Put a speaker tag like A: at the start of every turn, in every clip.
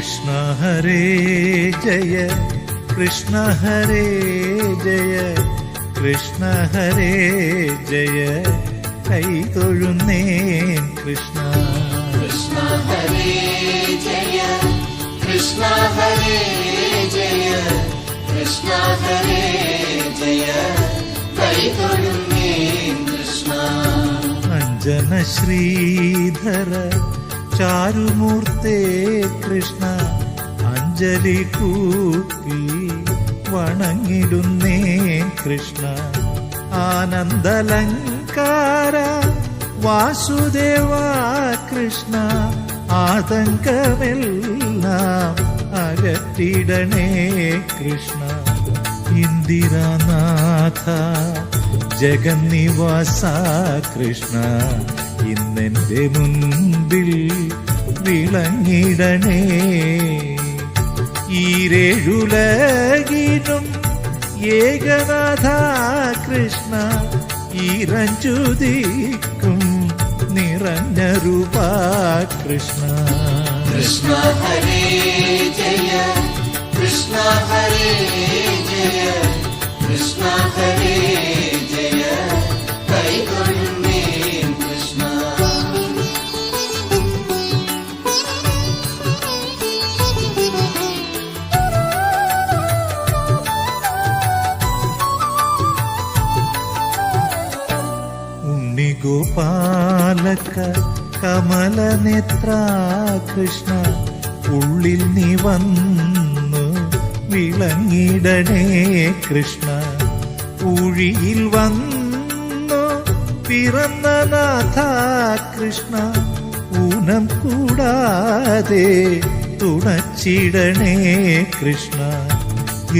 A: കൃഷ്ണ ഹരേ ജയ കൃഷ്ണ ഹരേ ജയ കൃഷ്ണ ഹരേ ജയ കൈതൊഴുന്നേൻ കൃഷ്ണ.
B: കൃഷ്ണ ഹരേ ജയ കൃഷ്ണ ഹരേ ജയ കൃഷ്ണ ഹരേ ജയ കൈതൊഴുന്നേൻ കൃഷ്ണ.
A: അഞ്ജന ശ്രീധര ചാരുമൂർത്തേ കൃഷ്ണ അഞ്ജലി കൂപ്പി വണങ്ങിടുന്നേ കൃഷ്ണ. ആനന്ദലങ്കാര വാസുദേവ കൃഷ്ണ ആതങ്കമെല്ലാം അകറ്റിടണേ കൃഷ്ണ. ഇന്ദിരാനാഥ ജഗന്നിവാസ കൃഷ്ണ ഇന്നെന്റെ മുൻപിൽ വിളങ്ങിടണേ. ഈരേഴുലകിനും ഏകനാഥ കൃഷ്ണ ഈരഞ്ചുദിക്കും നിറഞ്ഞ രൂപ കൃഷ്ണ.
B: കൃഷ്ണ ഹരേ ജയ കൃഷ്ണ ഹരേ ജയ കൃഷ്ണ ഹരേ ജയ കൈതൊഴുന്നേൻ കൃഷ്ണ.
A: ഉണ്ണിഗോപാലക കമലനേത്ര കൃഷ്ണ ഉള്ളിൽ നീ വന്നു വിളങ്ങിടണേ കൃഷ്ണ. ഊഴിയിൽ വന്നു പിറന്ന നാഥ കൃഷ്ണ ഊനം കൂടാതെ തുണച്ചിടണേ കൃഷ്ണ.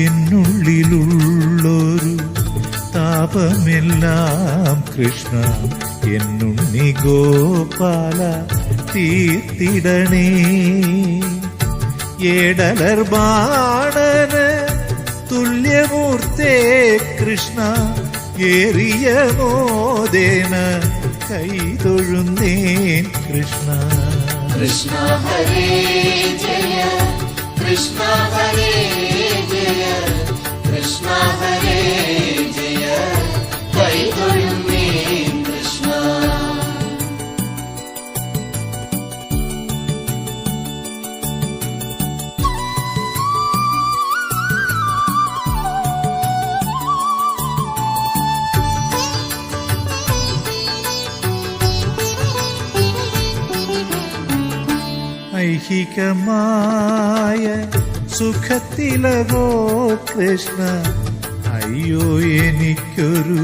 A: എന്നുള്ളിലുള്ളൊരു താപമെല്ലാം കൃഷ്ണ എന്നുണ്ണി ഗോപാല തീർത്തിടണേ. ഏടലർ ബാണന് തുല്യമൂർത്തേ കൃഷ്ണ ഏറിയ മോദേന കൈതൊഴുന്നേൻ കൃഷ്ണ.
B: കൃഷ്ണ ഹരേ ജയ കൃഷ്ണ ഹരേ ജയ കൃഷ്ണ ഹരേ ജയ കൈതൊഴുന്നേൻ കൃഷ്ണ.
A: ഐഹികമായ സുഖത്തിലവോ കൃഷ്ണ അയ്യോ എനിക്കൊരു